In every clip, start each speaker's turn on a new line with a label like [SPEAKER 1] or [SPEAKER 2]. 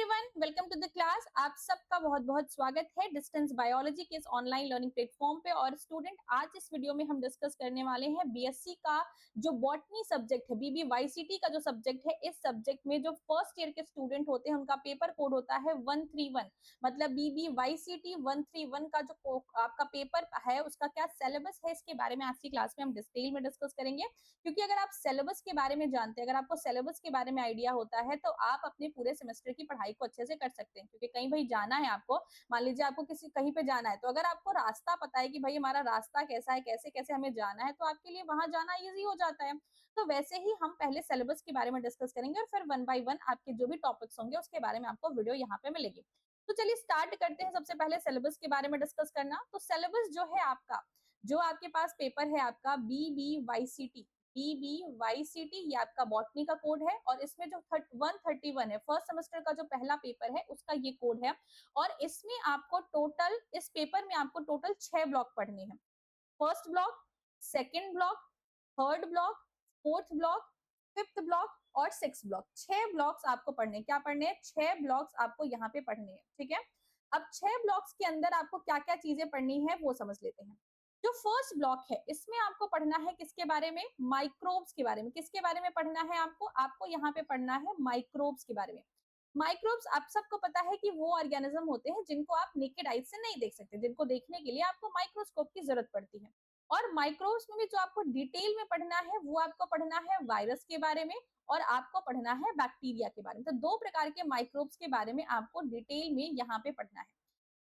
[SPEAKER 1] Everyone, welcome to the class. आप सबका बहुत बहुत स्वागत है डिस्टेंस बायोलॉजी के इस ऑनलाइन लर्निंग प्लेटफॉर्म पे। और स्टूडेंट, आज इस वीडियो में हम डिस्कस करने वाले हैं बीएससी का जो बॉटनी सब्जेक्ट है, बीबीवाईसीटी का जो सब्जेक्ट है। इस सब्जेक्ट में जो फर्स्ट ईयर के स्टूडेंट होते हैं उनका पेपर कोड होता है 131। मतलब बीबीवाईसीटी 131 का जो आपका पेपर है उसका क्या सिलेबस है, इसके बारे में आज की क्लास में हम डिटेल में डिस्कस करेंगे। क्योंकि अगर आप सिलेबस के बारे में जानते हैं, अगर आपको सिलेबस के बारे में आइडिया होता है, तो आप अपने पूरे सेमेस्टर की पढ़ाई को अच्छे से कर सकते हैं। क्योंकि कहीं भाई जाना है आपको, मान लीजिए आपको किसी कहीं पे जाना है, तो अगर आपको रास्ता पता है कि भाई हमारा रास्ता कैसा है, कैसे कैसे हमें जाना है, तो आपके लिए वहां जाना इजी हो जाता है। तो वैसे ही हम पहले सिलेबस के बारे में डिस्कस करेंगे और फिर वन बाय वन आपके जो भी टॉपिक्स होंगे उसके बारे में आपको वीडियो यहाँ पे मिलेगी। तो चलिए स्टार्ट करते हैं सबसे पहले सिलेबस के बारे में डिस्कस करना। तो सिलेबस जो है आपका, जो आपके पास पेपर है आपका बीबीवाईसीटी, बीबीवाईसीटी ये आपका बॉटनी का कोड है। और इसमें जो 131 है, फर्स्ट सेमेस्टर का जो पहला पेपर है उसका ये कोड है। और इसमें आपको टोटल, इस पेपर में आपको टोटल 6 ब्लॉक पढ़ने हैं। First block, second block, third block, fourth block, fifth block और सिक्स ब्लॉक। 6 ब्लॉक्स आपको पढ़ने, क्या पढ़ने हैं, 6 ब्लॉक्स आपको यहाँ पे पढ़ने हैं। ठीक है, अब 6 ब्लॉक्स के अंदर आपको क्या क्या चीजें पढ़नी है वो समझ लेते हैं। जो फर्स्ट ब्लॉक है इसमें आपको पढ़ना है किसके बारे में, माइक्रोब्स के बारे में। किसके बारे में पढ़ना है आपको, आपको यहाँ पे पढ़ना है माइक्रोब्स के बारे में। माइक्रोब्स आप सबको पता है कि वो ऑर्गेनिज्म होते हैं जिनको आप नेकेड आई से नहीं देख सकते, जिनको देखने के लिए आपको माइक्रोस्कोप की जरूरत पड़ती है। और माइक्रोब्स में भी जो आपको डिटेल में पढ़ना है वो आपको पढ़ना है वायरस के बारे में और आपको पढ़ना है बैक्टीरिया के बारे में। तो दो प्रकार के माइक्रोब्स के बारे में आपको डिटेल में यहाँ पे पढ़ना है।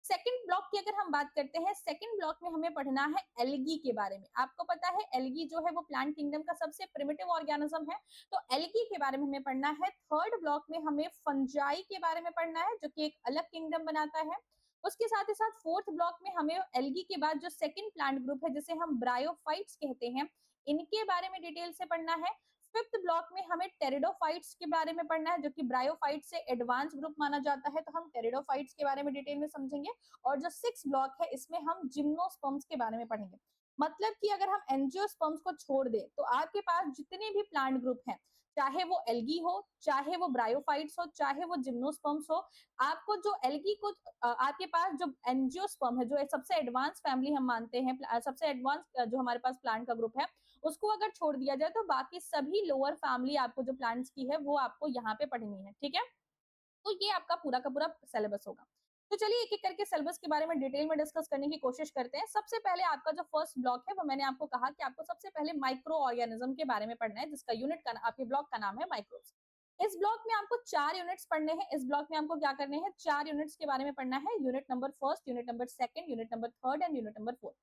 [SPEAKER 1] सेकंड ब्लॉक की अगर हम बात करते हैं, सेकंड ब्लॉक में हमें पढ़ना है एल्गी के बारे में। आपको पता है एल्गी जो है वो प्लांट किंगडम का सबसे प्रिमिटिव ऑर्गेनिज्म है, तो एल्गी के बारे में हमें पढ़ना है। थर्ड ब्लॉक में हमें फंजाई के बारे में पढ़ना है जो कि एक अलग किंगडम बनाता है। उसके साथ ही साथ फोर्थ ब्लॉक में हमें एल्गी के बाद जो सेकंड प्लांट ग्रुप है जिसे हम ब्रायोफाइट्स कहते हैं, इनके बारे में डिटेल से पढ़ना है। फिफ्थ ब्लॉक में हमें टेरिडोफाइट्स के बारे में पढ़ना है जो कि ब्रायोफाइट से एडवांस ग्रुप माना जाता है, तो हम टेरिडोफाइट्स के बारे में डिटेल में समझेंगे। और जो सिक्स ब्लॉक है इसमें हम जिम्नोस्पर्म्स के बारे में पढ़ेंगे। मतलब कि अगर हम एंजियोस्पर्म्स को छोड़ दें तो आपके पास जितने भी प्लांट ग्रुप हैं, चाहे वो एल्गी हो, चाहे वो ब्रायोफाइट्स हो, चाहे वो जिम्नोस्पर्म्स हो, आपको जो एल्गी को आपके पास जो एंजियोस्पर्म है, जो सबसे एडवांस फैमिली हम मानते हैं, सबसे एडवांस जो हमारे पास प्लांट का ग्रुप है, उसको अगर छोड़ दिया जाए तो बाकी सभी लोअर फैमिली आपको जो प्लांट्स की है वो आपको यहाँ पे पढ़नी है। ठीक है, तो ये आपका पूरा का पूरा सिलेबस होगा। तो चलिए एक एक करके सिलेबस के बारे में डिटेल में डिस्कस करने की कोशिश करते हैं। सबसे पहले आपका जो फर्स्ट ब्लॉक है वो मैंने आपको कहा कि आपको सबसे पहले माइक्रो ऑर्गेनिज्म के बारे में पढ़ना है, जिसका यूनिट का आपके ब्लॉक का नाम है माइक्रोब्स। इस ब्लॉक में आपको 4 यूनिट्स पढ़ने हैं। इस ब्लॉक में आपको क्या करने हैं, 4 यूनिट्स के बारे में पढ़ना है। Unit number first, unit number second, unit number third and unit number fourth.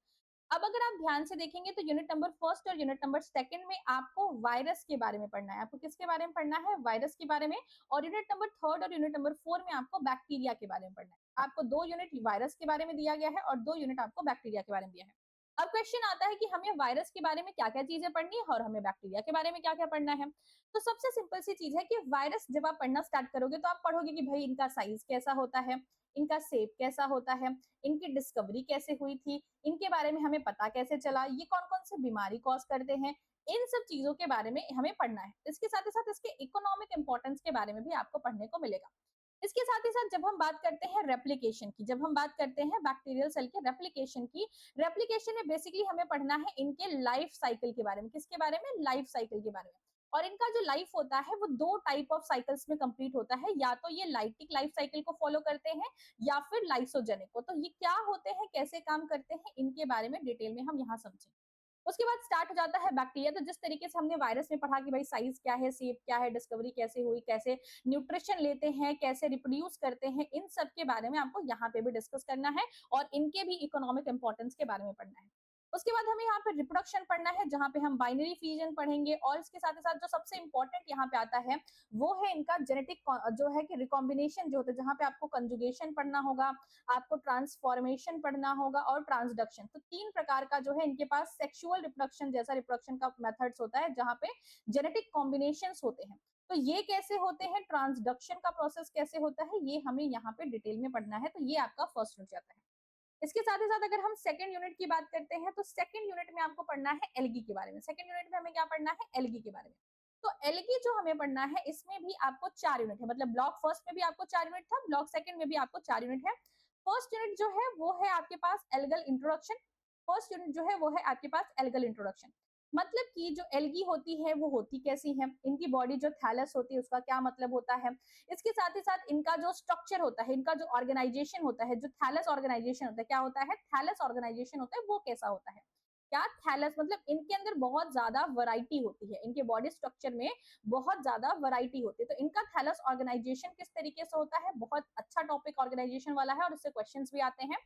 [SPEAKER 1] अब अगर आप ध्यान से देखेंगे तो यूनिट नंबर फर्स्ट और यूनिट नंबर सेकंड में आपको वायरस के बारे में पढ़ना है। आपको किसके बारे में पढ़ना है, वायरस के बारे में। और यूनिट नंबर थर्ड और यूनिट नंबर फोर में आपको बैक्टीरिया के बारे में पढ़ना है। आपको 2 यूनिट वायरस के बारे में दिया गया है और 2 यूनिट आपको बैक्टीरिया के बारे में दिया है। अब क्वेश्चन आता है कि हमें वायरस के बारे में क्या क्या चीजें पढ़नी है और हमें बैक्टीरिया के बारे में क्या क्या पढ़ना है। तो सबसे सिंपल सी चीज है कि वायरस जब आप पढ़ना स्टार्ट करोगे तो आप पढ़ोगे कि भाई इनका साइज कैसा होता है, इनका शेप कैसा होता है, इनकी डिस्कवरी कैसे हुई थी, इनके बारे में हमें पता कैसे चला, ये कौन कौन से बीमारी कॉज करते हैं, इन सब चीजों के बारे में हमें पढ़ना है। इसके साथ ही साथ इसके इकोनॉमिक इंपॉर्टेंस के बारे में भी आपको पढ़ने को मिलेगा। इसके साथ ही साथ जब हम बात करते हैं रेप्लिकेशन की, जब हम बात करते हैं बैक्टीरियल सेल के रेप्लिकेशन की, रेप्लिकेशन में बेसिकली हमें पढ़ना है इनके लाइफ साइकिल के बारे में। किसके बारे में, लाइफ साइकिल के बारे में। और इनका जो लाइफ होता है वो 2 टाइप ऑफ साइकिल्स में कंप्लीट होता है, या तो ये लाइटिक लाइफ साइकिल को फॉलो करते हैं या फिर लाइसोजेनिक को। तो ये क्या होते हैं, कैसे काम करते हैं, इनके बारे में डिटेल में हम यहाँ समझेंगे। उसके बाद स्टार्ट हो जाता है बैक्टीरिया। तो जिस तरीके से हमने वायरस में पढ़ा कि भाई साइज क्या है, शेप क्या है, डिस्कवरी कैसे हुई, कैसे न्यूट्रिशन लेते हैं, कैसे रिप्रोड्यूस करते हैं, इन सब के बारे में आपको यहाँ पे भी डिस्कस करना है और इनके भी इकोनॉमिक इंपॉर्टेंस के बारे में पढ़ना है। उसके बाद हमें यहाँ पे रिप्रोडक्शन पढ़ना है, जहाँ पे हम बाइनरी फ्यूजन पढ़ेंगे। और इसके साथ ही साथ जो सबसे इंपॉर्टेंट यहाँ पे आता है वो है इनका जेनेटिक जो है कि रिकॉम्बिनेशन जो होता है, जहाँ पे आपको कंजुगेशन पढ़ना होगा, आपको ट्रांसफॉर्मेशन पढ़ना होगा और ट्रांसडक्शन। तो 3 प्रकार का जो है इनके पास सेक्सुअल रिप्रोडक्शन जैसा रिप्रोडक्शन का मेथड्स होता है, जहाँ पे जेनेटिक कॉम्बिनेशंस होते हैं। तो ये कैसे होते हैं, ट्रांसडक्शन का प्रोसेस कैसे होता है, ये हमें यहाँ पे डिटेल में पढ़ना है। तो ये आपका फर्स्ट हो जाता है। इसके साथ ही साथ अगर हम सेकंड यूनिट की बात करते हैं तो सेकंड यूनिट में आपको पढ़ना है एल्गी के बारे में। सेकंड यूनिट में हमें क्या पढ़ना है, एल्गी के बारे में। तो एल्गी जो हमें पढ़ना है इसमें भी आपको 4 यूनिट है, मतलब ब्लॉक फर्स्ट में भी आपको 4 यूनिट था, ब्लॉक सेकंड में भी आपको 4 यूनिट है। फर्स्ट यूनिट जो है वो है आपके पास एल्गल इंट्रोडक्शन। फर्स्ट यूनिट जो है वो है आपके पास एल्गल इंट्रोडक्शन। मतलब कि जो एल्गी होती है वो होती कैसी है, इनकी बॉडी जो थैलस होती है उसका क्या मतलब होता है, इसके साथ ही साथ इनका जो स्ट्रक्चर होता है, इनका जो ऑर्गेनाइजेशन होता है, जो थैलस ऑर्गेनाइजेशन होता है, क्या होता है, थैलस ऑर्गेनाइजेशन होता है, वो कैसा होता है। क्या थैलस मतलब इनके अंदर बहुत ज्यादा वैरायटी होती है, इनके बॉडी स्ट्रक्चर में बहुत ज्यादा वैरायटी होती है। तो इनका थैलस ऑर्गेनाइजेशन किस तरीके से होता है, बहुत अच्छा टॉपिक ऑर्गेनाइजेशन वाला है और इससे क्वेश्चंस भी आते हैं।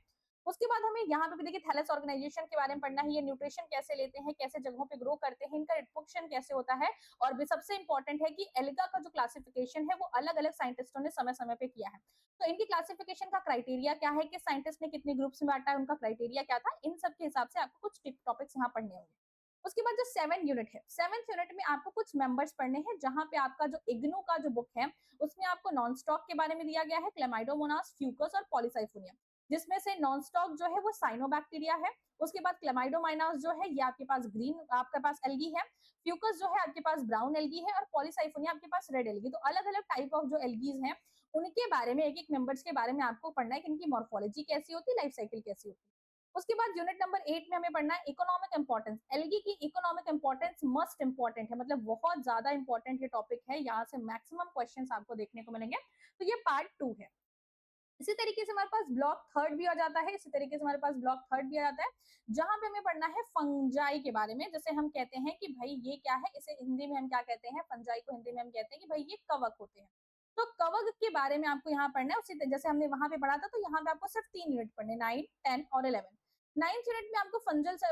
[SPEAKER 1] उसके बाद हमें यहाँ पे भी देखिए थैलस ऑर्गेनाइजेशन के बारे में पढ़ना है, ये न्यूट्रिशन कैसे लेते हैं, कैसे जगहों पे ग्रो करते हैं, इनका रिप्रोडक्शन कैसे होता है। और भी सबसे इंपॉर्टेंट है कि एल्गा का जो क्लासिफिकेशन है वो अलग अलग साइंटिस्टों ने समय समय पे किया है। तो इनकी क्लासिफिकेशन का क्राइटेरिया क्या है, कि साइंटिस्ट ने कितने ग्रुप्स में बांटा है, उनका क्राइटेरिया क्या था, इन सब के हिसाब से आपको कुछ टॉपिक्स यहाँ पढ़ने होंगे। उसके बाद जो 7 यूनिट है, 7th यूनिट में आपको कुछ मेंबर्स पढ़ने हैं, जहां पे आपका जो इग्नू का जो बुक है उसमें आपको नॉन स्टॉक के बारे में दिया गया है, क्लेमाइडोमोनास, फ्यूकस और पॉलीसाइफोनियम, जिसमें से नॉन स्टॉक जो है वो साइनोबैक्टीरिया है। उसके बाद क्लेमाइडोमाइनास जो है ये आपके पास ग्रीन आपके पास एल्गी है, फ्यूकस जो है आपके पास ब्राउन एल्गी है और पॉलीसाइफोनिया आपके पास रेड एल्गी। तो अलग अलग टाइप ऑफ जो एल्गीज हैं उनके बारे में, एक एक मेंबर्स के बारे में आपको पढ़ना है कि इनकी मॉर्फोलॉजी कैसी होती है, लाइफ साइकिल कैसी होती है। उसके बाद यूनिट नंबर 8 में हमें पढ़ना है इकोनॉमिक इंपॉर्टेंस। एल्गी की इकोनॉमिक इंपॉर्टेंस मस्ट इंपॉर्टेंट है, मतलब बहुत ज्यादा इंपॉर्टेंट ये टॉपिक है, यहाँ से मैक्सिमम क्वेश्चंस आपको देखने को मिलेंगे। तो ये पार्ट 2 है। इसी तरीके से हमारे पास ब्लॉक थर्ड भी आ जाता है, इसी तरीके से हमारे पास ब्लॉक थर्ड भी आ जाता है, जहां पे हमें पढ़ना है फंजाई के बारे में। जैसे हम कहते हैं कि भाई ये क्या है, इसे हिंदी में हम क्या कहते हैं, फंजाई को हिंदी में हम कहते हैं कि भाई ये कवक होते हैं। तो कवक के बारे में आपको यहाँ पढ़ना है, उसी जैसे हमने वहां पे पढ़ा था, तो यहाँ पे आपको सिर्फ 3 यूनिट पढ़ने, 9, 10 और 11। 9th यूनिट में आपको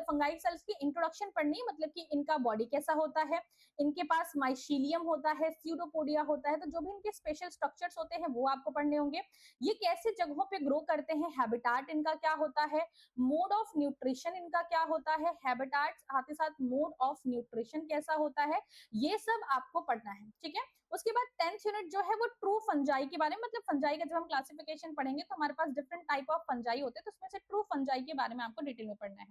[SPEAKER 1] फंगाई सेल्स की इंट्रोडक्शन पढ़नी है, मतलब कि इनका बॉडी कैसा होता है, इनके पास माइशीलियम होता है, स्यूडोपोडिया होता है, तो जो भी इनके स्पेशल स्ट्रक्चर्स होते हैं वो आपको पढ़ने होंगे। ये कैसे जगहों पे ग्रो करते हैं, हैबिटाट इनका क्या होता है, मोड ऑफ न्यूट्रिशन इनका क्या होता है, हैबिटाट साथ ही साथ मोड ऑफ न्यूट्रिशन कैसा होता है, ये सब आपको पढ़ना है, ठीक है। उसके बाद 10th यूनिट जो है वो ट्रू फंजाई के बारे में, मतलब फंजाई का जब हम क्लासिफिकेशन पढ़ेंगे तो हमारे पास डिफरेंट टाइप ऑफ फंजाई होते हैं, तो उसमें से ट्रू फंजाई के बारे में आपको डिटेल में पढ़ना है।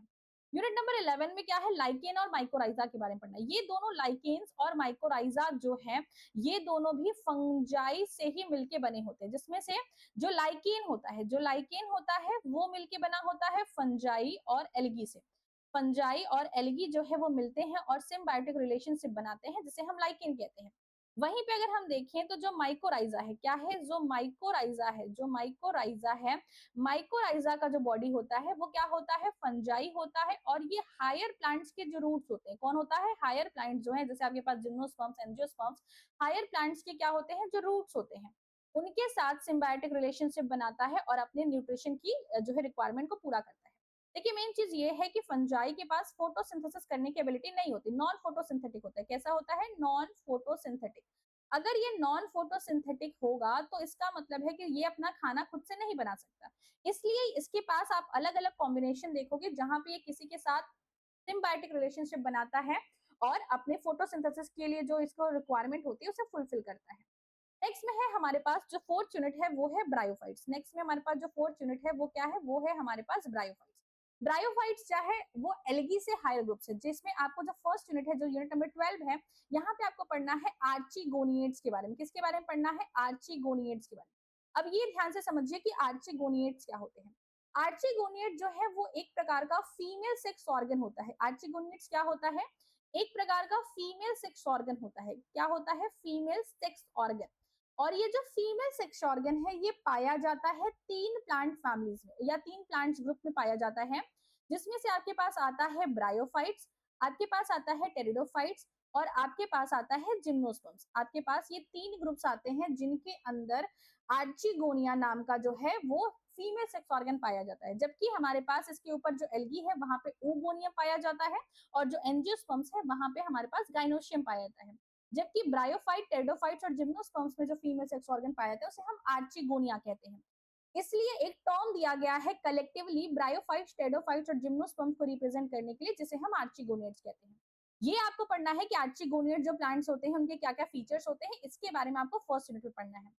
[SPEAKER 1] यूनिट नंबर 11 में क्या है, लाइकेन और माइकोराइजा के बारे में पढ़ना है। ये दोनों लाइकेन्स और माइकोराइजा जो है ये दोनों भी फंजाई से ही मिलके बने होते हैं, जिसमें से जो लाइकेन होता है, जो लाइकेन होता है वो मिलके बना होता है फंजाई और एल्गी से। फंजाई और एल्गी जो है वो मिलते हैं और सिम्बायोटिक रिलेशनशिप बनाते हैं, जिसे हम लाइकेन कहते हैं। वहीं पे अगर हम देखें तो जो माइकोराइजा है, क्या है, जो माइकोराइजा है, जो माइकोराइजा है, माइकोराइजा का जो बॉडी होता है वो क्या होता है, फंजाई होता है। और ये हायर प्लांट्स के जो रूट्स होते हैं, कौन होता है, हायर प्लांट्स जो है, जैसे आपके पास जिम्नोस्पर्म्स, एंजियोस्पर्म्स, हायर प्लांट्स के क्या होते हैं, जो रूट्स होते हैं, उनके साथ सिम्बायोटिक रिलेशनशिप बनाता है और अपने न्यूट्रिशन की जो है रिक्वायरमेंट को पूरा करता है। देखिए मेन चीज ये है कि फंजाई के पास फोटोसिंथेसिस करने की एबिलिटी नहीं होती, नॉन फोटोसिंथेटिक होता है। कैसा होता है, नॉन फोटोसिंथेटिक। अगर ये नॉन फोटोसिंथेटिक होगा तो इसका मतलब है कि ये अपना खाना खुद से नहीं बना सकता, इसलिए इसके पास आप अलग अलग कॉम्बिनेशन देखोगे जहां पे ये किसी के साथ सिम्बायोटिक रिलेशनशिप बनाता है और अपने फोटोसिंथेसिस के लिए जो इसको रिक्वायरमेंट होती है उसे फुलफिल करता है। नेक्स्ट में है हमारे पास जो 4th यूनिट है वो है ब्रायोफाइट्स। नेक्स्ट में हमारे पास जो 4th यूनिट है वो क्या है, वो है हमारे पास ब्रायोफाइट्स। ब्रायोफाइट्स क्या है, वो एल्गी से हायर ग्रुप्स है, जिसमें आपको जो फर्स्ट यूनिट है, जो यूनिट नंबर 12 है, यहाँ पे आपको पढ़ना है आर्चीगोनिएट्स के बारे में। किसके बारे में पढ़ना है, आर्चीगोनिएट्स के बारे में। अब ये ध्यान से समझिए कि आर्चीगोनिएट्स क्या होते हैं। आर्चीगोनिएट जो है वो एक प्रकार का फीमेल सेक्स ऑर्गन होता है। आर्चीगोनिएट्स क्या होता है, एक प्रकार का फीमेल सेक्स ऑर्गन होता है। क्या होता है, फीमेल सेक्स ऑर्गन। और ये जो फीमेल सेक्स ऑर्गन है ये पाया जाता है 3 प्लांट फैमिलीज में या 3 प्लांट्स ग्रुप में पाया जाता है, जिसमें से आपके पास आता है ब्रायोफाइट्स, आपके पास आता है टेरिडोफाइट्स और आपके पास आता है जिम्नोस्पर्म्स। आपके पास ये 3 ग्रुप्स आते हैं जिनके अंदर आर्चिगोनिया नाम का जो है वो फीमेल सेक्स ऑर्गन पाया जाता है, जबकि हमारे पास इसके ऊपर जो एल्गी है वहां पे ओगोनियम पाया जाता है और जो एंजियोस्पर्म्स है वहां पे हमारे पास गाइनोशियम पाया जाता है। जबकि ब्रायोफाइट, टेरिडोफाइट्स और जिम्नोस्पर्म्स में जो फीमेल सेक्स ऑर्गन पाया जाता है उसे हम आर्चिगोनिया कहते हैं। इसलिए एक टर्म दिया गया है कलेक्टिवली ब्रायोफाइट्स, टेरिडोफाइट्स और जिम्नोस्पर्म्स को रिप्रेजेंट करने के लिए, जिसे हम आर्चिगोनियट्स कहते हैं। ये आपको पढ़ना है कि आर्चिगोनियट जो प्लांट्स होते हैं उनके क्या क्या फीचर्स होते हैं, इसके बारे में आपको फर्स्ट यूनिट में पढ़ना है।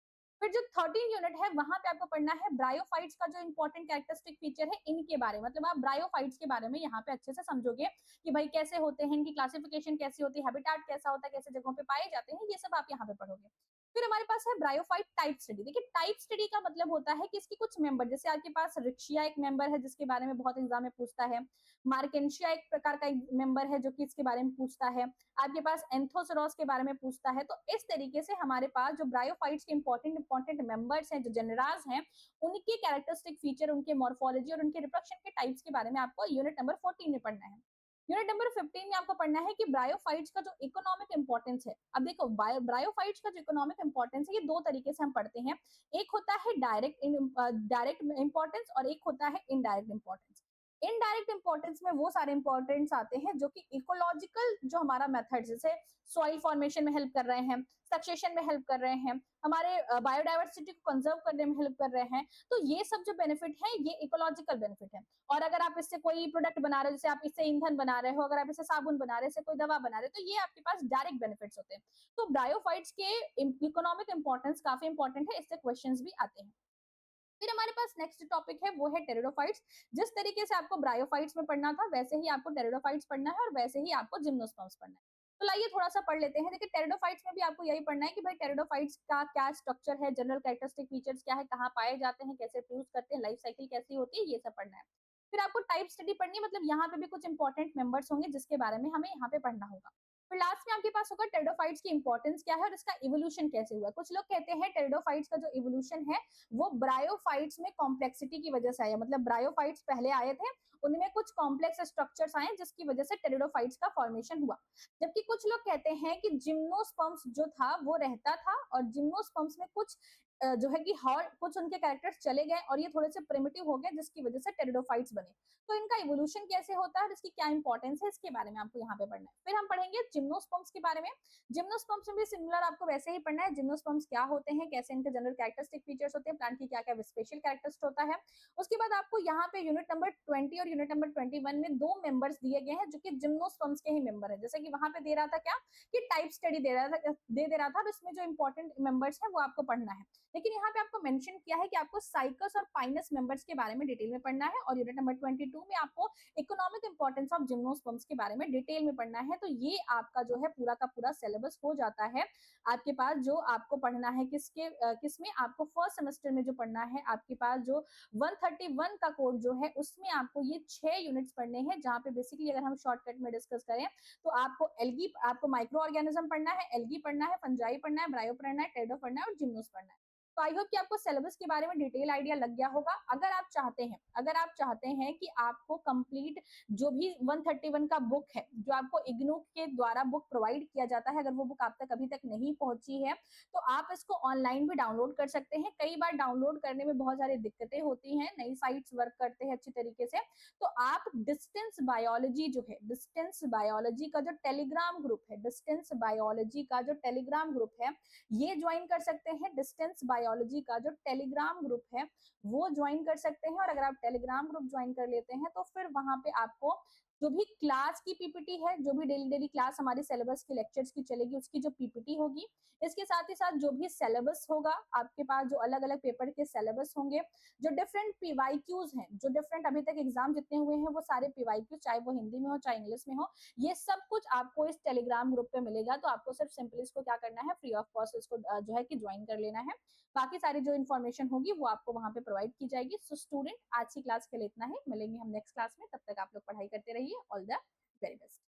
[SPEAKER 1] फिर जो 13 यूनिट है वहां पे आपको पढ़ना है ब्रायोफाइट्स का जो इंपॉर्टेंट कैरेक्टरिस्टिक फीचर है इनके बारे में, मतलब आप ब्रायोफाइट्स के बारे में यहाँ पे अच्छे से समझोगे कि भाई कैसे होते हैं, इनकी क्लासिफिकेशन कैसी होती है, हैबिटेट कैसा होता है, कैसे जगहों पे पाए जाते हैं, ये सब आप यहाँ पे पढ़ोगे। फिर हमारे पास है ब्रायोफाइट टाइप स्टडी। देखिए टाइप स्टडी का मतलब होता है कि इसकी कुछ मेंबर, जैसे आपके पास रिक्शिया एक मेंबर है जिसके बारे में बहुत एग्जाम में पूछता है, मार्केंशिया एक प्रकार का मेंबर है जो कि इसके बारे में पूछता है, आपके पास एंथोसोरस के बारे में पूछता है। तो इस तरीके से हमारे पास जो ब्रायोफाइट्स के इंपॉर्टेंट इंपॉर्टेंट मेंबर्स हैं, जो जनरास हैं, उनके कैरेक्टरिस्टिक फीचर, उनके मॉर्फोलॉजी और उनके रिप्रोडक्शन के टाइप्स के बारे में आपको यूनिट नंबर 14 में पढ़ना है। यूनिट नंबर 15 में आपको पढ़ना है कि ब्रायोफाइट्स का जो इकोनॉमिक इंपॉर्टेंस है। अब देखो ब्रायोफाइट्स का जो इकोनॉमिक इंपॉर्टेंस है ये दो तरीके से हम पढ़ते हैं, एक होता है डायरेक्ट इंपॉर्टेंस और एक होता है इनडायरेक्ट इंपॉर्टेंस। इनडायरेक्ट इंपॉर्टेंस में वो सारे इंपॉर्टेंस आते हैं जो कि इकोलॉजिकल जो हमारा मेथड, जैसे सॉइल फॉर्मेशन में हेल्प कर रहे हैं, सक्सेशन में हेल्प कर रहे हैं, हमारे बायोडाइवर्सिटी को कंजर्व करने में हेल्प कर रहे हैं। तो ये सब जो बेनिफिट है ये इकोलॉजिकल बेनिफिट है। और अगर आप इससे कोई प्रोडक्ट बना रहे हो, जैसे आप इससे ईंधन बना रहे हो, अगर आप इससे साबुन बना रहे हो, इससे कोई दवा बना रहे हो, तो ये आपके पास डायरेक्ट बेनिफिट्स होते हैं। तो ब्रायोफाइट्स के इकोनॉमिक इंपॉर्टेंस काफी इंपॉर्टेंट है, इससे क्वेश्चंस भी आते हैं। फिर हमारे पास नेक्स्ट टॉपिक है वो है टेरिडोफाइट्स। जिस तरीके से आपको ब्रायोफाइट्स में पढ़ना था वैसे ही आपको टेरिडोफाइट्स पढ़ना है और वैसे ही आपको जिम्नोस्पर्म्स पढ़ना है। तो लाइए थोड़ा सा पढ़ लेते हैं। देखिए टेरिडोफाइट्स में भी आपको यही पढ़ना है कि भाई टेरिडोफाइट्स का क्या स्ट्रक्चर है, जनरल कैरेक्टरिस्टिक फीचर्स क्या है, कहाँ पाए जाते हैं, कैसे फ्यूज करते हैं, लाइफ साइकिल कैसी होती है, ये सब पढ़ना है। फिर आपको टाइप स्टडी पढ़नी है, मतलब यहाँ पे भी कुछ इंपॉर्टेंट मेंबर्स होंगे जिसके बारे में हमें यहाँ पे पढ़ना होगा। फिर लास्ट में आपके पास होगा टेरिडोफाइट्स की इंपॉर्टेंस क्या है और इसका इवोल्यूशन कैसे हुआ। कुछ लोग कहते हैं टेरिडोफाइट्स का जो इवोल्यूशन है वो ब्रायोफाइट्स में कॉम्प्लेक्सिटी की वजह से आया, मतलब ब्रायोफाइट्स पहले आए थे, उनमें कुछ कॉम्प्लेक्स स्ट्रक्चर्स आए जिसकी वजह से टेरिडोफाइट्स का फॉर्मेशन हुआ। जबकि कुछ लोग कहते हैं कि जिम्नोस्पर्म्स जो था वो रहता था और जिम्नोस्पर्म्स में कुछ जो है कि हॉट कुछ उनके कैरेक्टर्स चले गए और ये थोड़े से प्रिमिटिव हो गए जिसकी वजह से टेरिडोफाइट्स बने। तो इनका इवोल्यूशन कैसे होता है और इसकी क्या इंपॉर्टेंस है इसके बारे में आपको यहाँ पे पढ़ना है। फिर हम पढ़ेंगे जिम्नोस्पर्म्स के बारे में। जिम्नोस्पर्म्स में भी सिमिलर आपको वैसे ही पढ़ना है, जिम्नोस्पर्म्स क्या होते हैं, कैसे इनके जनरल कैरेक्टरिस्टिक फीचर्स होते हैं, प्लांट की क्या क्या स्पेशल कैरेक्टरिस्ट होता है। उसके बाद आपको यहाँ पे यूनिट नंबर 20 और यूनिट नंबर 21 में दो मेंबर्स दिए गए हैं जो कि जिम्नोस्पर्म्स के ही मेंबर है। जैसे कि वहां पे दे रहा था क्या कि टाइप स्टडी दे रहा था, और इसमें जो इंपॉर्टेंट मेंबर्स है वो आपको पढ़ना है। लेकिन यहाँ पे आपको मेंशन किया है कि आपको साइकस और पाइनस मेंबर्स के बारे में डिटेल में पढ़ना है, और यूनिट नंबर 22 में आपको इकोनॉमिक इंपॉर्टेंस ऑफ जिम्नोस्पर्म्स के बारे में डिटेल में पढ़ना है। तो ये आपका जो है पूरा का पूरा सिलेबस हो जाता है आपके पास। जो आपको पढ़ना है किसमें आपको फर्स्ट सेमेस्टर में जो पढ़ना है आपके पास जो 131 का कोड जो है उसमें आपको ये 6 यूनिट्स पढ़ने हैं, जहां पे बेसिकली अगर हम शॉर्टकट में डिस्कस करें तो आपको माइक्रो ऑर्गेनिज्म पढ़ना है, एल्गी पढ़ना है, फंजाई पढ़ना है, ब्रायो पढ़ना है, टेडो पढ़ना है और जिम्नोस पढ़ना है। तो आई होप कि आपको सिलेबस के बारे में डिटेल आइडिया लग गया होगा। अगर आप चाहते हैं कि आपको कंप्लीट जो भी 131 का बुक है जो आपको इग्नू के द्वारा बुक प्रोवाइड किया जाता है, अगर वो बुक आप तक अभी तक नहीं पहुंची है तो आप इसको ऑनलाइन भी डाउनलोड कर सकते हैं। कई बार डाउनलोड करने में बहुत सारी दिक्कतें होती हैं, नई साइट्स वर्क करते हैं अच्छी तरीके से। तो आप डिस्टेंस बायोलॉजी जो है, डिस्टेंस बायोलॉजी का जो टेलीग्राम ग्रुप है, डिस्टेंस बायोलॉजी का जो टेलीग्राम ग्रुप है ये ज्वाइन कर सकते हैं। डिस्टेंस बायोलॉजी का जो टेलीग्राम ग्रुप है वो ज्वाइन कर सकते हैं, और अगर आप टेलीग्राम ग्रुप ज्वाइन कर लेते हैं तो फिर वहां पे आपको जो भी क्लास की पीपीटी है, जो भी डेली डेली क्लास हमारी सिलेबस की लेक्चर्स की चलेगी उसकी जो पीपीटी होगी, इसके साथ ही साथ जो भी सिलेबस होगा आपके पास, जो अलग अलग पेपर के सिलेबस होंगे, जो डिफरेंट पीवाईक्यूज हैं, जो डिफरेंट अभी तक एग्जाम जितने हुए हैं वो सारे पीवाईक्यूज, चाहे वो हिंदी में हो चाहे इंग्लिश में हो, ये सब कुछ आपको इस टेलीग्राम ग्रुप पे मिलेगा। तो आपको सिर्फ सिंपली इसको क्या करना है, फ्री ऑफ कॉस्ट इसको जो है कि ज्वाइन कर लेना है। बाकी सारी जो इन्फॉर्मेशन होगी वो आपको वहां पे प्रोवाइड की जाएगी। सो स्टूडेंट आज की क्लास के लिए इतना ही, मिलेंगे हम नेक्स्ट क्लास में, तब तक आप लोग पढ़ाई करते रहिए। All the very best.